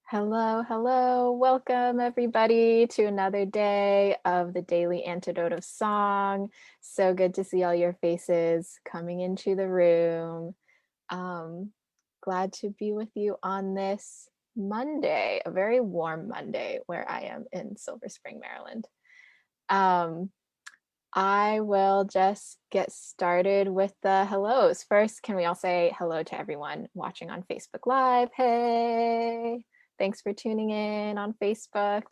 Hello, hello. Welcome everybody to another day of the Daily Antidote of Song. So good to see all your faces coming into the room. Um, Glad to be with you on this Monday, a very warm Monday where I am in Silver Spring, Maryland. Um, I will just get started with the hellos. First, can we all say hello to everyone watching on Facebook Live? Hey, thanks for tuning in on Facebook.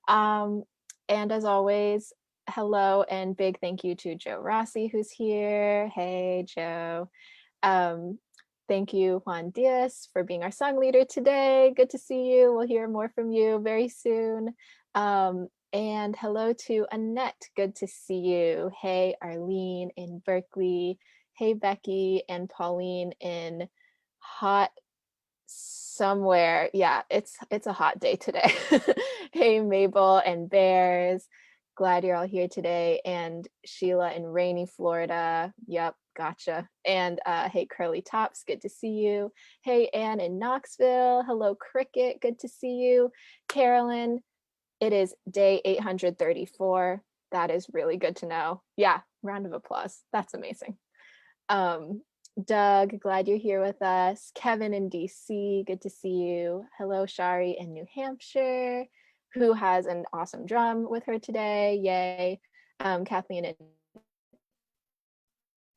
Um, and as always, hello and big thank you to Joe Rossi, who's here. Hey, Joe. Um, Thank you, Juan Díes, for being our song leader today. Good to see you. We'll hear more from you very soon. And hello to Annette. Good to see you. Hey, Arlene in Berkeley. Hey, Becky and Pauline in hot somewhere. Yeah, it's a hot day today. Hey, Mabel and Bears. Glad you're all here today. And Sheila in rainy Florida. Yep, gotcha. And hey, Curly Tops, good to see you. Hey, Anne in Knoxville. Hello, Cricket, good to see you. Carolyn, it is day 834. That is really good to know. Yeah, round of applause. That's amazing. Um, Doug, glad you're here with us. Kevin in DC, good to see you. Hello, Shari in New Hampshire, who has an awesome drum with her today. Yay. Kathleen in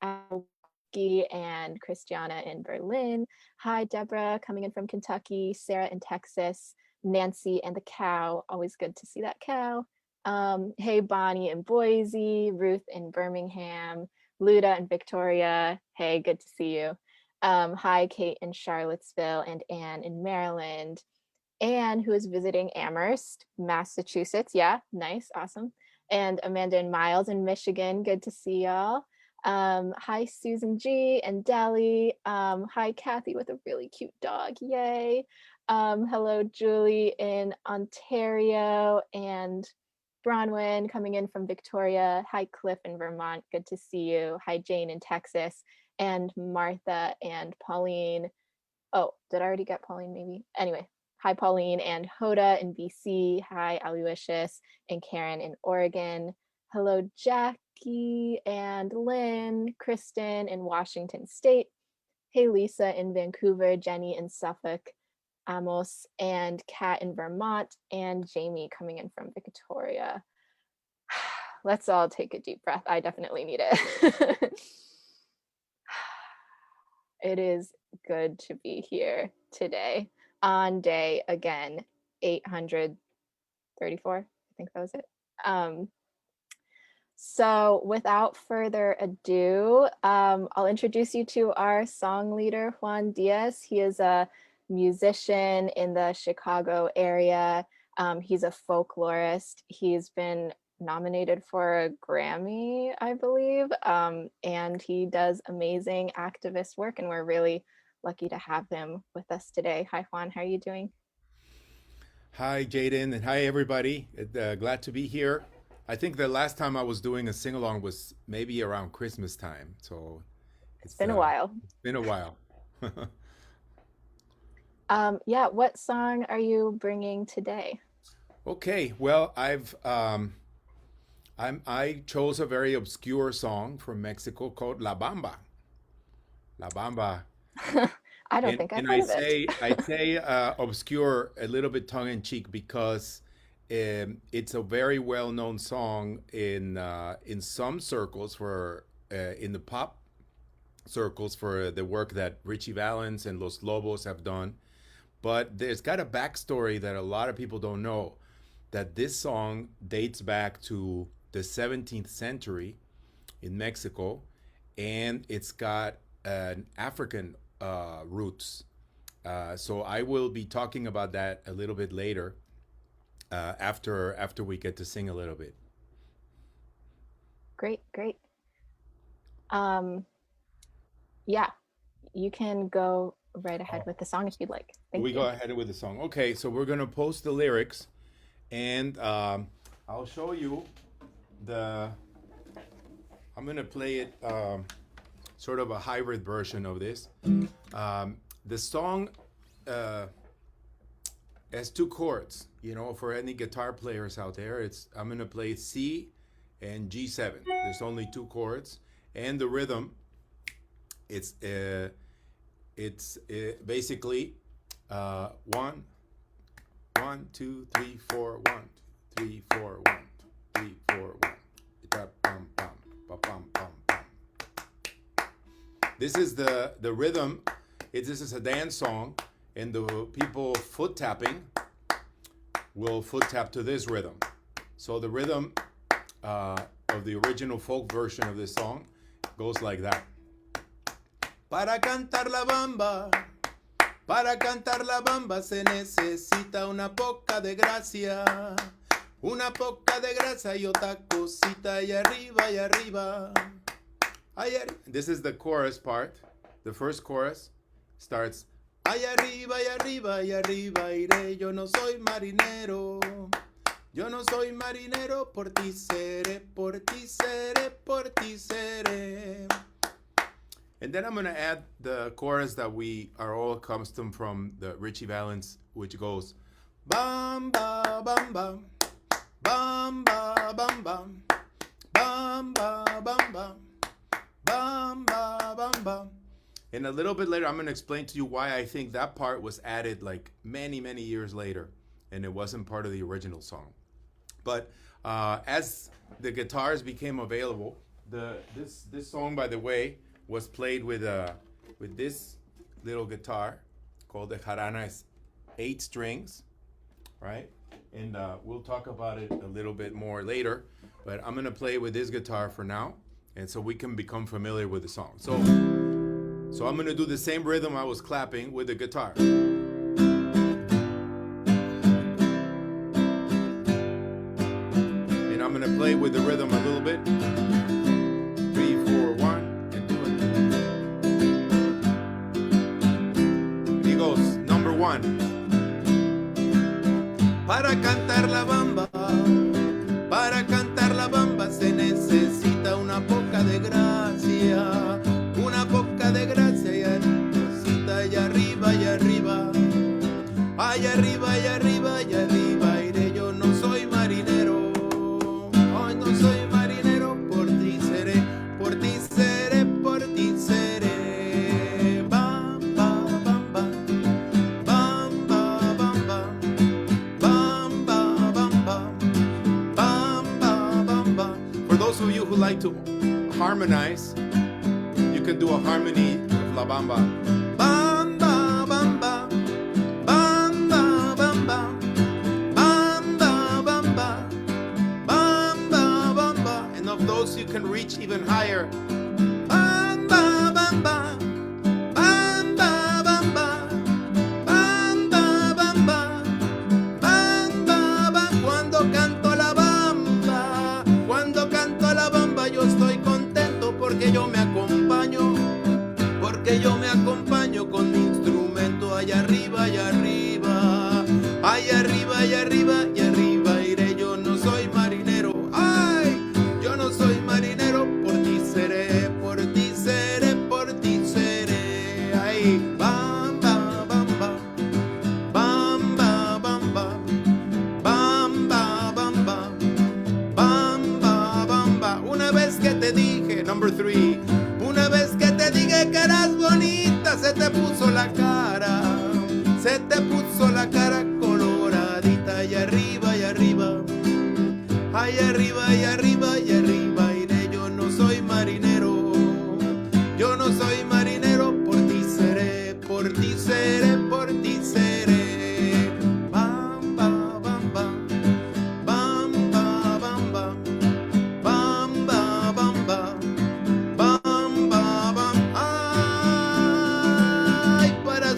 Albuquerque and Christiana in Berlin. Hi, Deborah, coming in from Kentucky. Sarah in Texas. Nancy and the cow. Always good to see that cow. Hey, Bonnie in Boise. Ruth in Birmingham. Luda and Victoria. Hey, good to see you. Hi, Kate in Charlottesville and Anne in Maryland. Anne, who is visiting Amherst, Massachusetts. Yeah, nice, awesome. And Amanda and Miles in Michigan. Good to see y'all. Hi, Susan G and Dally. Hi, Kathy with a really cute dog. Yay. Hello, Julie in Ontario and Bronwyn coming in from Victoria. Hi, Cliff in Vermont. Good to see you. Hi, Jane in Texas. And Martha and Pauline. Oh, did I already get Pauline? Maybe. Anyway, hi, Pauline and Hoda in BC. Hi, Aloysius and Karen in Oregon. Hello, Jackie and Lynn, Kristen in Washington State. Hey, Lisa in Vancouver, Jenny in Suffolk, Amos and Kat in Vermont, and Jamie coming in from Victoria. Let's all take a deep breath. I definitely need it. It is good to be here today on day again 834. I think that was it. So without further ado, I'll introduce you to our song leader, Juan Díes. He is a musician in the Chicago area. He's a folklorist. He's been nominated for a Grammy, I believe, and he does amazing activist work, and we're really lucky to have him with us today. Hi, Juan, how are you doing? Hi, Jaden, and hi, everybody. Glad to be here. I think the last time I was doing a sing along was maybe around Christmas time, so It's it's been a while. it's been a while. Yeah, what song are you bringing today? Okay, well, I chose a very obscure song from Mexico called La Bamba. La Bamba, I don't and think I've and heard I of it. say I say obscure a little bit tongue in cheek because it's a very well known song in some circles for in the pop circles for the work that Richie Valens and Los Lobos have done. But there's got a backstory that a lot of people don't know, that this song dates back to the 17th century in Mexico, and it's got an African roots. So I will be talking about that a little bit later after we get to sing a little bit. Great, great. Um, yeah, you can go right ahead with the song if you'd like. Thank We you. go ahead with the song. Okay, so we're gonna post the lyrics, and I'll show you the. I'm gonna play it sort of a hybrid version of this. The song uh, has two chords. You know, for any guitar players out there, I'm gonna play C and G7. There's only two chords, and the rhythm, it's basically one, 1, 2, 3, 4, 1, 2, 3, 4, 1, 2, 3, 4, 1. Bum, bum, bum, bum, bum. This is the rhythm. This is a dance song, and the people foot tapping will foot tap to this rhythm. So the rhythm of the original folk version of this song goes like that. Para cantar la bamba, se necesita una poca de gracia. Una poca de gracia y otra cosita y arriba y arriba. This is the chorus part. The first chorus starts. Ay arriba y arriba y arriba iré. Yo no soy marinero. Yo no soy marinero. Por ti seré, por ti seré, por ti seré. And then I'm going to add the chorus that we are all accustomed from the Richie Valens, which goes Bamba, Bamba, Bamba, Bamba, Bamba, Bamba, Bamba, Bamba. And a little bit later, I'm going to explain to you why I think that part was added like many, many years later, and it wasn't part of the original song. But as the guitars became available, this song, by the way, was played with this little guitar called the jarana. It's 8 strings, right? And we'll talk about it a little bit more later. But I'm gonna play with this guitar for now, and so we can become familiar with the song. So I'm gonna do the same rhythm I was clapping with the guitar. And I'm gonna play with the rhythm a little bit. 3, 4, 1. Number 1. Para cantar la bamba se necesita una poca de gracia y cosita y arriba y arriba. Ay arriba y arriba y arriba iré. Yo no soy marinero. Hoy no soy marinero. Por ti seré, por ti seré, por ti seré. Who like to harmonize, you can do a harmony of La Bamba. Bamba, bamba, bamba, bamba, bamba, bamba, bamba, bamba. And of those you can reach even higher. Bamba, bamba, bamba, bamba, bamba, bamba, bamba. Cuando canto la bamba, cuando canto la bamba, yo estoy contento porque yo me acompaño con mi instrumento. Allá arriba y arriba, allá arriba y arriba y arriba iré. Yo no soy marinero, ay, yo no soy marinero. Por ti seré, por ti seré, por ti seré. Ay, bamba, bamba, bamba, bamba, bamba, bamba, bamba, bamba. Una vez que te dije, number 3, una vez que te dije que eras bonita, se te puso la cara coloradita. Y arriba y arriba, ay arriba y arriba y arriba iré. Yo no soy marinero, yo no soy marinero. Por ti seré, por ti seré, por ti seré. Bamba, bamba, bamba, bamba, bamba, bamba, bamba, bamba. Ay, para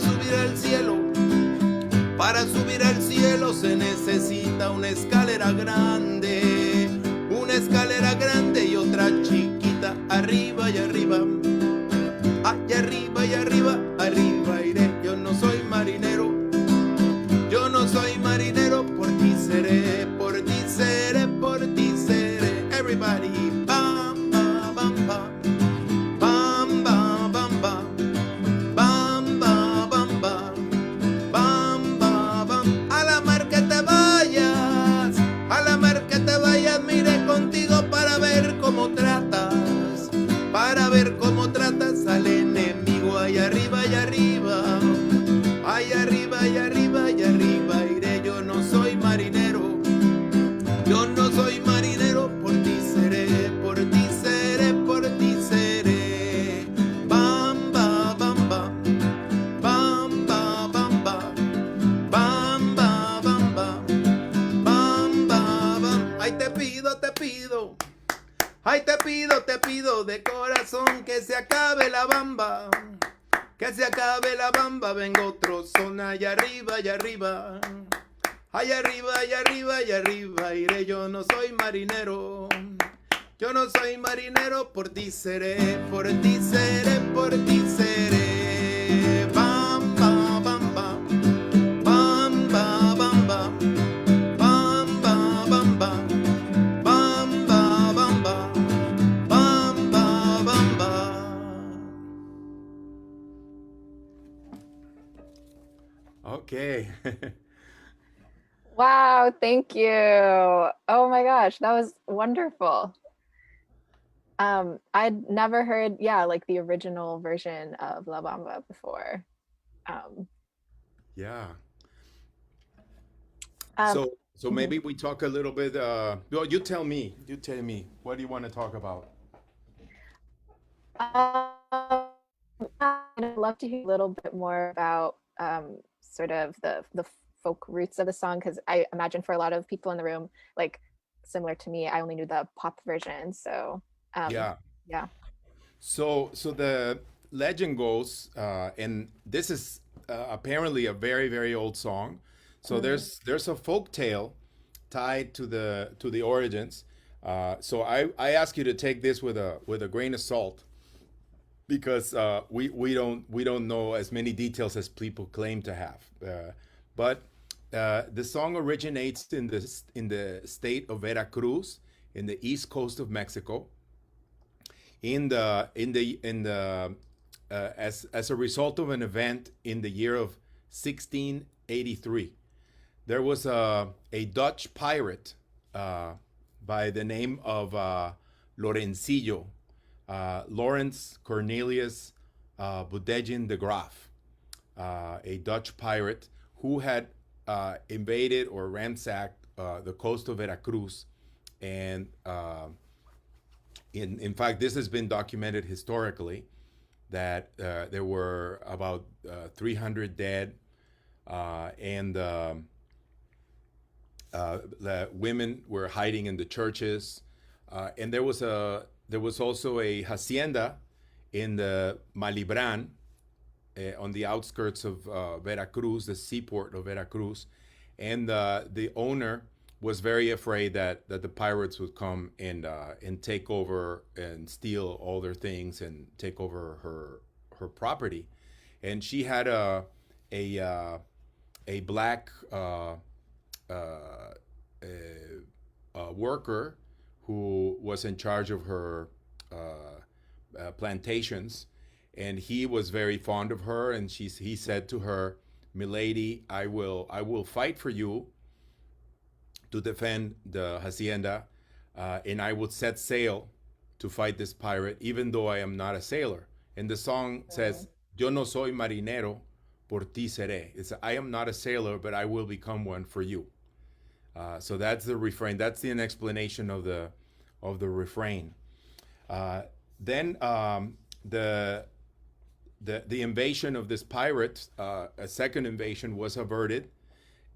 Ay, te pido de corazón que se acabe la bamba. Que se acabe la bamba, vengo otro son allá arriba, allá arriba. Allá arriba, allá arriba, allá arriba, iré, yo no soy marinero. Yo no soy marinero, por ti seré, por ti seré, por ti seré. Bamba, bamba, bamba, bamba, bamba, bamba, bamba, bamba, bamba, bamba. Okay. Wow, thank you. Oh my gosh, that was wonderful. I'd never heard, yeah, like the original version of La Bamba before. Um, Yeah. um, So mhm. maybe we talk a little bit. Well, you tell me. You tell me. What do you want to talk about? Um, I'd love to hear a little bit more about sort of the folk roots of the song because I imagine for a lot of people in the room, like similar to me, I only knew the pop version. So um, Yeah. yeah. So the legend goes, and this is apparently a very very old song. So Mm, there's a folk tale tied to the origins. So I ask you to take this with a grain of salt because we don't know as many details as people claim to have. But the song originates in the state of Veracruz in the east coast of Mexico in the as a result of an event in the year of 1683. There was a Dutch pirate by the name of Lorencillo, Lawrence Cornelius Boudegin de Graaf, a Dutch pirate who had invaded or ransacked the coast of Veracruz. And in fact, this has been documented historically that there were about 300 dead, and the women were hiding in the churches, and there was also a hacienda in the Malibran, on the outskirts of Veracruz, the seaport of Veracruz, and the owner was very afraid that the pirates would come and take over and steal all their things and take over her property, and she had a a black uh, worker who was in charge of her plantations, and he was very fond of her. And he said to her, "Milady, I will fight for you to defend the hacienda, and I would set sail to fight this pirate, even though I am not a sailor." And the song mm, says, "Yo no soy marinero, por ti seré." It's I am not a sailor, but I will become one for you. So that's the refrain. That's the explanation of the refrain. Uh, then the the invasion of this pirate, a second invasion was averted,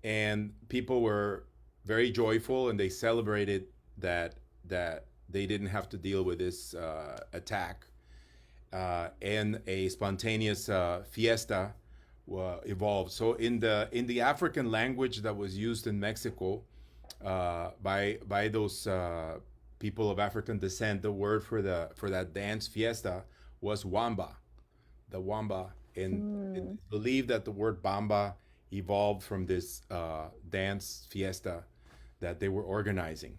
and people were very joyful, and they celebrated that they didn't have to deal with this attack, and a spontaneous fiesta evolved. So in the African language that was used in Mexico by those people of African descent, the word for that dance fiesta was wamba, the wamba, and mm, believe that the word bamba evolved from this dance fiesta that they were organizing.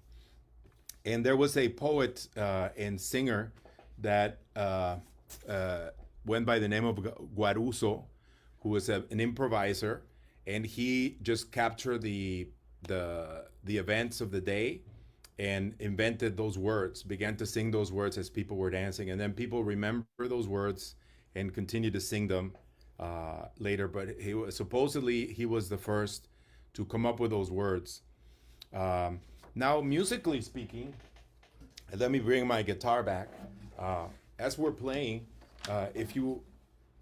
And there was a poet and singer that uh, went by the name of Guaruso, who was an improviser, and he just captured the events of the day and invented those words, began to sing those words as people were dancing, and then people remember those words and continue to sing them later. But supposedly he was the first to come up with those words. Um, Now, musically speaking, let me bring my guitar back. Uh, as we're playing, if you,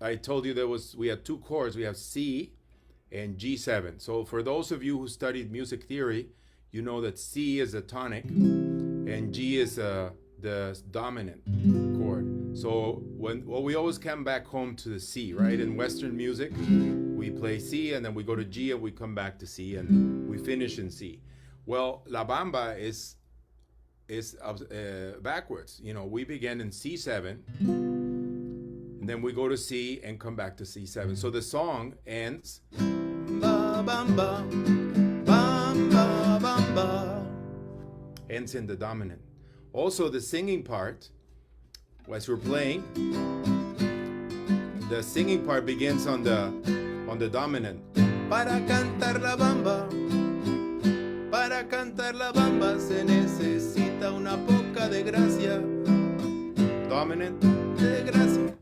I told you we had two chords. We have C and G7. So for those of you who studied music theory, you know that C is a tonic and G is the dominant chord. So we always come back home to the C, right? In Western music, we play C and then we go to G and we come back to C and we finish in C. Well, La Bamba is backwards. You know, we begin in C7 and then we go to C and come back to C7. So the song ends ba bamba bamba bamba, ends in the dominant. Also, the singing part, as we're playing, the singing part begins on the dominant. Para cantar la bamba, para cantar la bamba se necesita una poca de gracia. Dominant de gracia.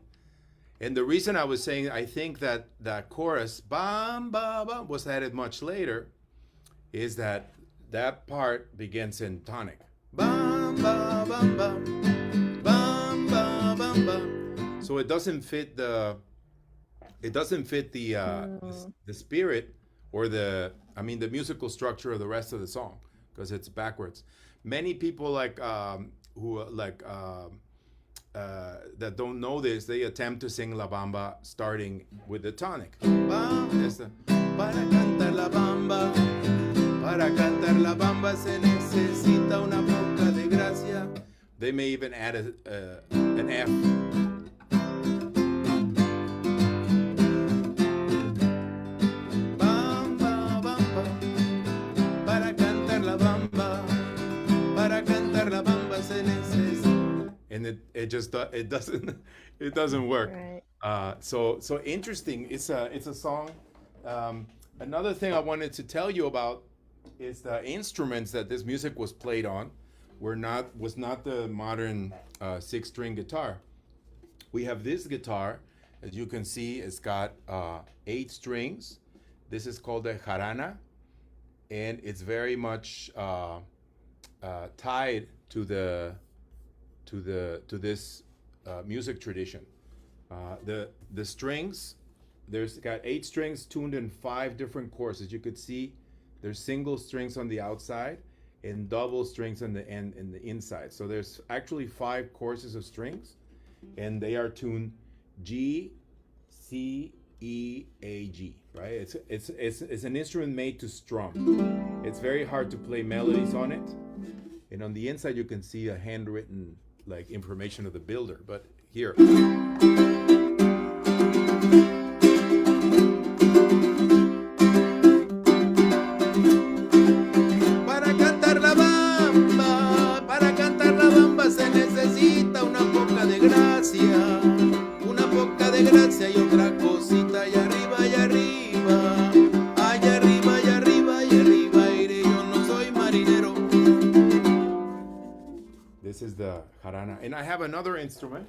And the reason I was saying I think that that chorus bamba bam was added much later is that part begins in tonic. Bamba bamba bamba bamba. So it doesn't fit the spirit or the musical structure of the rest of the song because it's backwards. Many people that don't know this, they attempt to sing La Bamba starting with the tonic. Para cantar la bamba, para cantar la bamba se necesita una poca de gracia. They may even add an F. Bamba, bamba, para cantar la bamba, para cantar la bamba se necesita. And it doesn't work. Right. So interesting. It's a song. Another thing I wanted to tell you about is the instruments that this music was played on was not the modern 6-string guitar. We have this guitar, as you can see, it's got 8 strings. This is called the jarana, and it's very much tied to this music tradition. The strings, there's got 8 strings tuned in 5 different chords. As you could see, there's single strings on the outside and double strings on the end and the inside. So there's actually 5 courses of strings, and they are tuned G, C, E, A, G. Right? It's an instrument made to strum. It's very hard to play melodies on it. And on the inside, you can see a handwritten information of the builder. But here. This is the jarana. And I have another instrument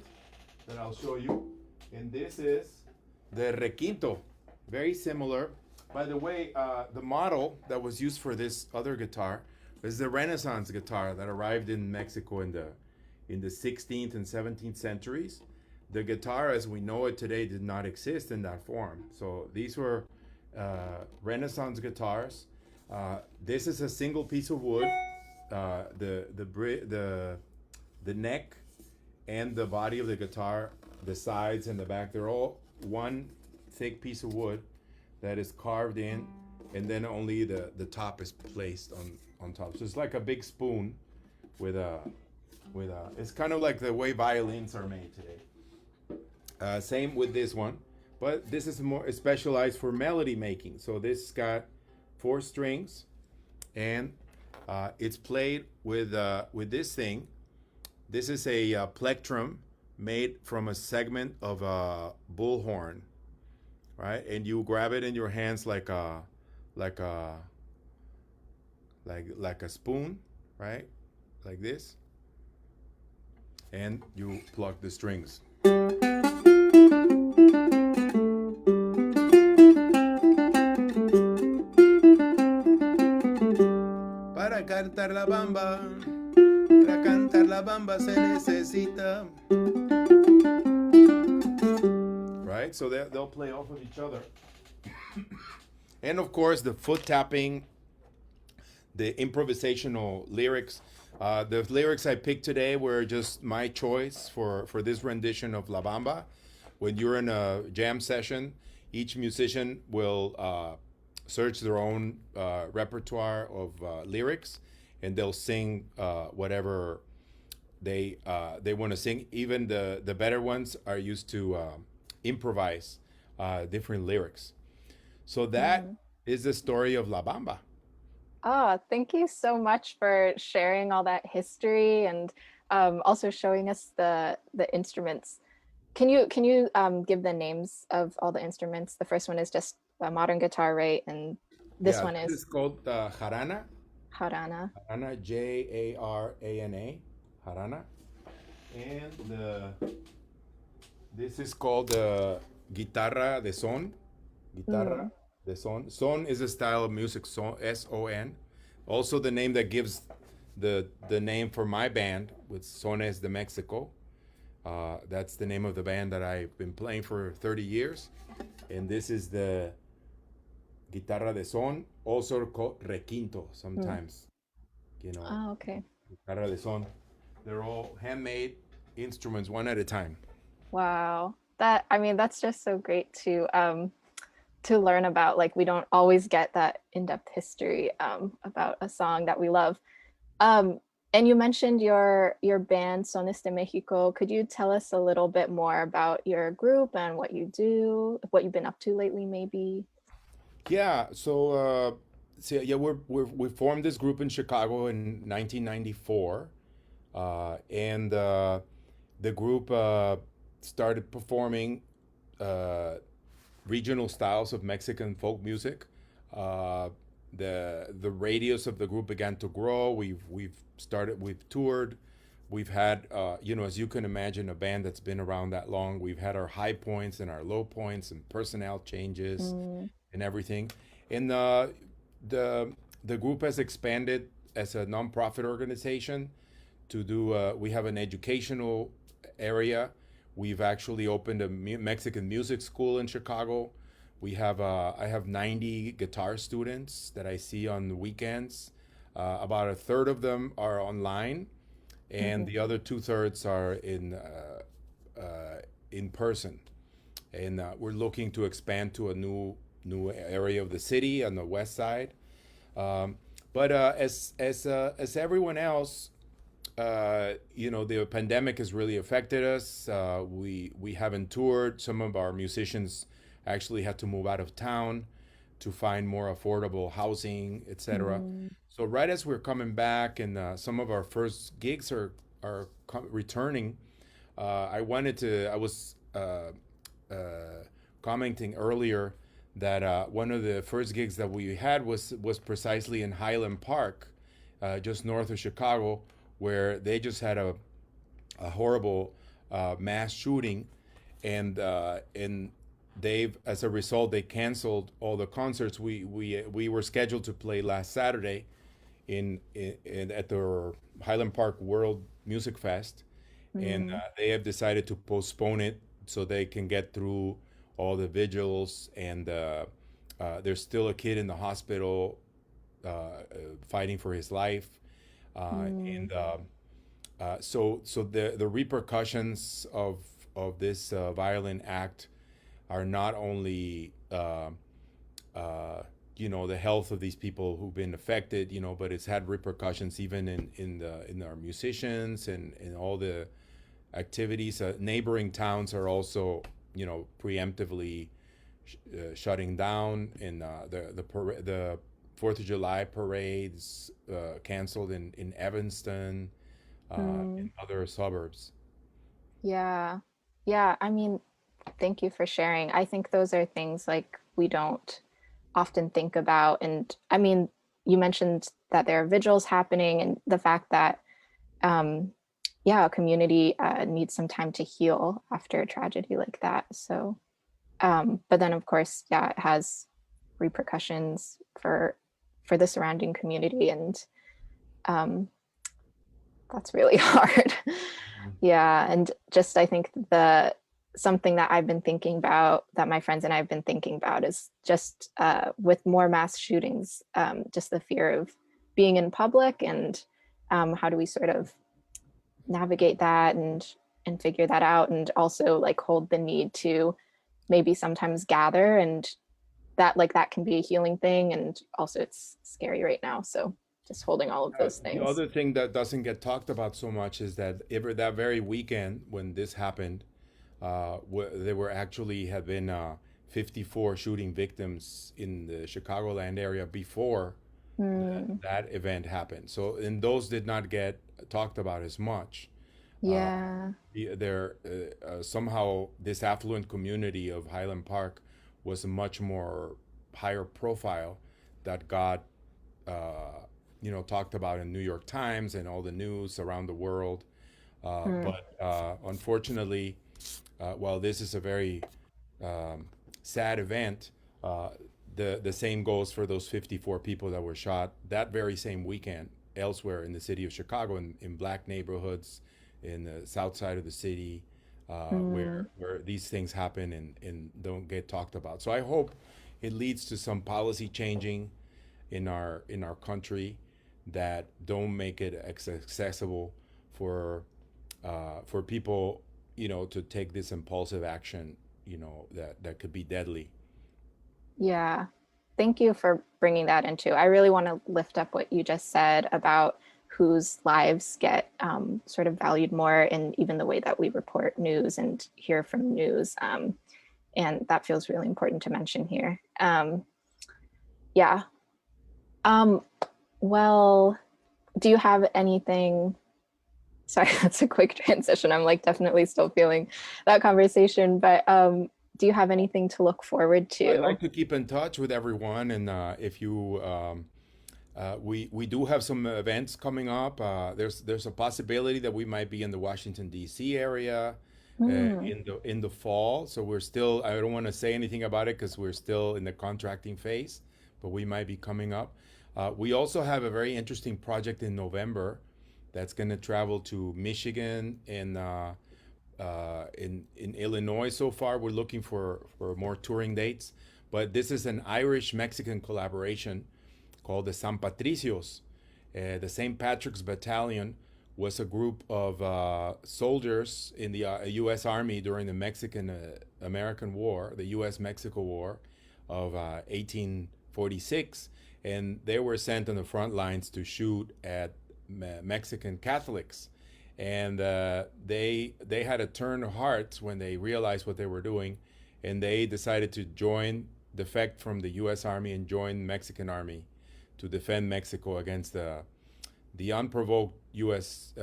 that I'll show you. And this is the requinto. Very similar. By the way, the model that was used for this other guitar is the Renaissance guitar that arrived in Mexico in the 16th and 17th centuries. The guitar as we know it today did not exist in that form. So these were Renaissance guitars. This is a single piece of wood. The neck and the body of the guitar, the sides and the back, they're all one thick piece of wood that is carved in, and then only the top is placed on top. So it's like a big spoon with a it's kind of like the way violins are made today. Same with this one, but this is more specialized for melody making. So this got 4 strings, and it's played with this thing. This is a plectrum made from a segment of a bullhorn, right? And you grab it in your hands like a spoon, right? Like this, and you pluck the strings. Para cantar la bamba, para cantar la bamba se necesita. Right? So they'll play off of each other. And of course, the foot tapping, the improvisational lyrics. The lyrics I picked today were just my choice for this rendition of La Bamba. When you're in a jam session, each musician will search their own repertoire of lyrics, and they'll sing whatever they want to sing. Even the better ones are used to improvise different lyrics. So that Mm. is the story of La Bamba. Oh, thank you so much for sharing all that history and also showing us the instruments. Can you give the names of all the instruments? The first one is just a modern guitar, right? And this Yeah, one this is is called jarana. harana. Jarana, Jarana, Jarana. And this is called guitarra de son. Guitarra Mm. de son. Son is a style of music, son, S-O-N. Also the name that gives the name for my band with Sones de Mexico. That's the name of the band that I've been playing for 30 years. And this is the guitarra de son, also called requinto Mm. sometimes. You know, Oh, okay. guitarra de son. They're all handmade instruments, one at a time. Wow. That I mean, that's just so great to learn about. Like we don't always get that in-depth history about a song that we love. Um, and you mentioned your band Sones de Mexico. Could you tell us a little bit more about your group and what you do, what you've been up to lately, maybe? Yeah, so yeah, we formed this group in Chicago in 1994, and the group started performing uh, regional styles of Mexican folk music. Uh, the radius of the group began to grow. We've toured. We've had, as you can imagine, a band that's been around that long. We've had our high points and our low points and personnel changes Mm, and everything. And the the group has expanded as a nonprofit organization to do. We have an educational area. We've actually opened a Mexican music school in Chicago. I have 90 guitar students that I see on the weekends. About a third of them are online, and mhm, the other two-thirds are in person. And we're looking to expand to a new area of the city on the west side. Um, but as everyone else, the pandemic has really affected us. We haven't toured. Some of our musicians actually had to move out of town to find more affordable housing, etc. mm, So right as we're coming back and some of our first gigs are returning, I was commenting earlier that one of the first gigs that we had was precisely in Highland Park, just north of Chicago, where they just had a horrible mass shooting, and they've as a result they canceled all the concerts. We were scheduled to play last Saturday in at the Highland Park World Music Fest, and mm, they have decided to postpone it so they can get through all the vigils. And there's still a kid in the hospital fighting for his life, mm, and so the repercussions of this violent act are not only the health of these people who've been affected, but it's had repercussions even in our musicians and in all the activities. Neighboring towns are also, preemptively shutting down, and the Fourth of July parades canceled in Evanston, mm. in other suburbs. Yeah. Yeah. I mean, thank you for sharing. I think those are things like we don't often think about. And I mean, you mentioned that there are vigils happening and the fact that, um, yeah, a community needs some time to heal after a tragedy like that. So, but then of course, yeah, it has repercussions for the surrounding community, and um, that's really hard. Yeah, and just I think the something that I've been thinking about, that my friends and I have been thinking about, is just with more mass shootings, just the fear of being in public and How do we sort of navigate that and figure that out, and also like hold the need to maybe sometimes gather, and that like that can be a healing thing, and also it's scary right now, so just holding all of those The things. other thing that doesn't get talked about so much is that ever that very weekend when this happened, there were actually had been 54 shooting victims in the Chicagoland area before Mm, that event happened. So, and those did not get talked about as much. Uh, yeah. there somehow this affluent community of Highland Park was a much more higher profile that got talked about in New York Times and all the news around the world. Mm, But unfortunately, while this is a very um, sad event, uh, the same goes for those 54 people that were shot that very same weekend elsewhere in the city of Chicago, in black neighborhoods, in the south side of the city, mm, where these things happen and don't get talked about. So I hope it leads to some policy changing in our country that don't make it accessible for for people, to take this impulsive action, that could be deadly. yeah. Thank you for bringing that into. I really want to lift up what you just said about whose lives get sort of valued more in even the way that we report news and hear from news. And that feels really important to mention here. Yeah. Um, well, do you have anything? Sorry, that's a quick transition. I'm like definitely still feeling that conversation, but do you have anything to look forward I'd to? like to keep in touch with everyone, and if you we do have some events coming up. There's a possibility that we might be in the Washington D.C. area Hmm. in the fall. So we're still. I don't want to say anything about it because we're still in the contracting phase, but we might be coming up. We also have a very interesting project in November that's going to travel to Michigan and in Illinois. So far, we're looking for more touring dates, but this is an Irish Mexican collaboration called the San Patricios. The St. Patrick's Battalion was a group of soldiers in the U.S. Army during the Mexican American War, the U.S. Mexico War of 1846, and they were sent on the front lines to shoot at Mexican Catholics. And they had a turn of hearts when they realized what they were doing, and they decided to defect from the U.S. Army and join the Mexican Army to defend Mexico against the unprovoked U.S.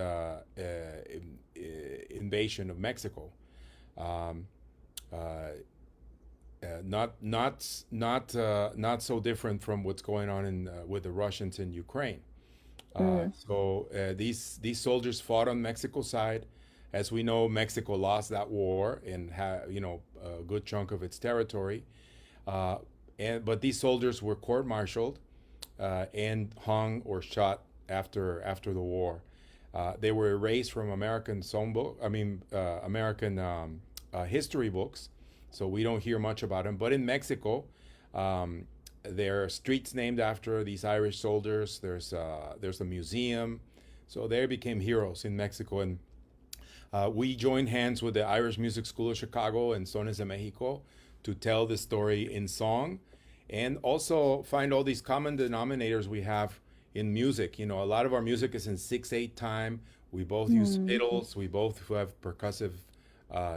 Invasion of Mexico. Um, uh, not so different from what's going on in with the Russians in Ukraine. Mm, These soldiers fought on Mexico's side. As we know, Mexico lost that war and had a good chunk of its territory. Uh, but these soldiers were court-martialed and hung or shot after the war. They were erased from American songbook. I mean, American history books, so we don't hear much about them. But in Mexico, um, there are streets named after these Irish soldiers. There's a museum, so they became heroes in Mexico. And we joined hands with the Irish Music School of Chicago and Sones de Mexico to tell the story in song, and also find all these common denominators we have in music. A lot of our music is in 6/8 time. We both use mm. fiddles. We both have percussive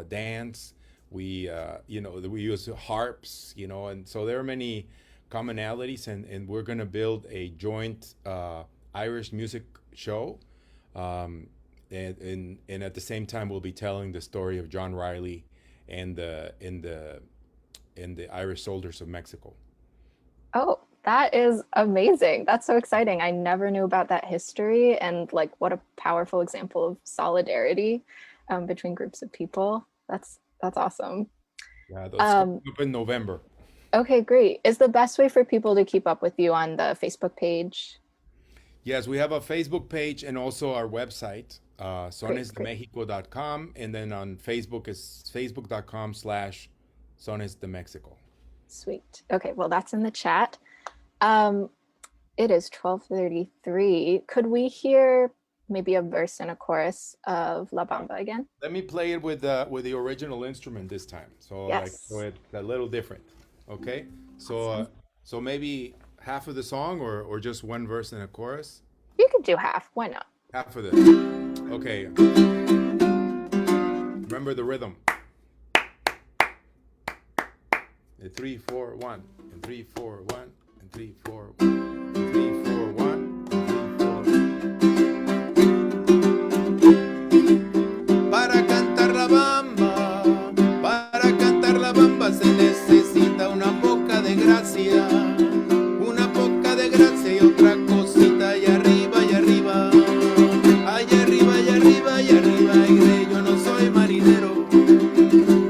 dance. We use harps. And so there are many commonalities, and we're going to build a joint Irish music show. Um, and at the same time, we'll be telling the story of John Riley and the Irish soldiers of Mexico. Oh, that is amazing. That's so exciting. I never knew about that history, and like what a powerful example of solidarity between groups of people. That's awesome. Yeah, that's coming Um, up in November. okay, great. Is the best way for people to keep up with you on the Facebook page? Yes, we have a Facebook page and also our website, Great, great. sonesdemexico.com. And then on Facebook is facebook.com/sonesdemexico. Sweet. Okay, well, that's in the chat. Um, It is 12:33. Could we hear maybe a verse and a chorus of La Yeah. Bamba again? Let me play it with the original instrument this time. So Yes. it's a little different. Okay. So Awesome. so maybe half of the song or just one verse and a chorus. You could do half. Why not? Half of this. Okay. Remember the rhythm. And 3-4-1 and 3-4-1 and 3-4-1 and 3-4-1 para cantar la bamba, para cantar la bamba se necesita una poca de gracia y otra cosita y arriba, ay arriba y arriba y arriba iré, yo no soy marinero.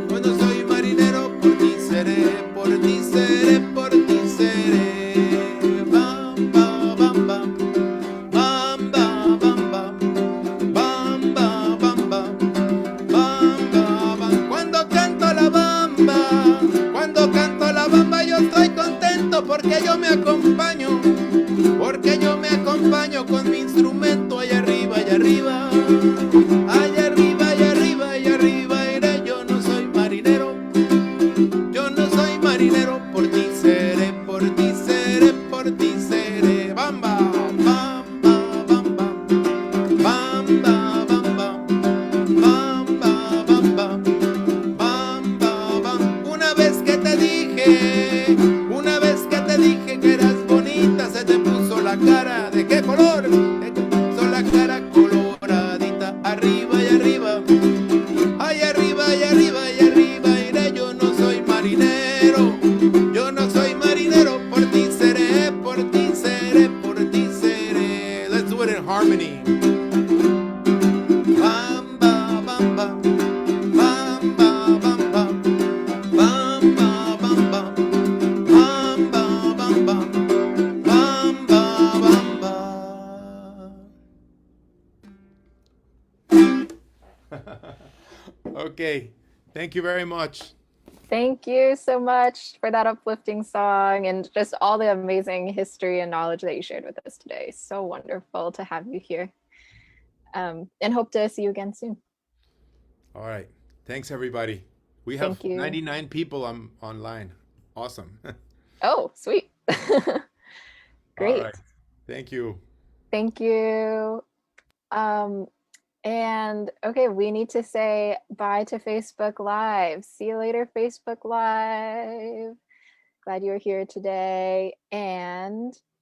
Yo no soy marinero, por ti seré, por ti seré, por ti seré. Bam, bam, bam, bam, bam, bam, bam, bam, bam, bam, bam, bam, bam, bam. Cuando canto la bamba yo estoy contento porque yo me acompaño con mi instrumento allá arriba, allá arriba. Allá arriba, allá arriba, allá arriba iré, yo no soy marinero. Yo no soy marinero, por ti seré, por ti seré, por ti seré. Bamba, bamba, bamba, bamba, bamba, bamba, bamba, bamba, bamba. Una vez que te dije que eras bonita, se te puso la cara. ¿De qué color? Se te puso la cara coloradita, arriba y arriba. Ay, arriba y arriba y arriba iré, yo no soy marinero, yo no soy marinero, por ti seré, por ti seré, por ti seré. Let's do it in harmony. Bamba, bamba, bamba, bamba, bamba, bamba, bamba, bamba, bamba. Okay, thank you very much. Thank you so much for that uplifting song and just all the amazing history and knowledge that you shared with us today. So wonderful to have you here. And hope to see you again soon. All right. Thanks, everybody. We have Thank you. 99 people online. Awesome. Oh, sweet. All right. Great. Thank you. Thank you. Um, and okay, we need to say bye to Facebook Live. See you later, Facebook Live. Glad you were here today. And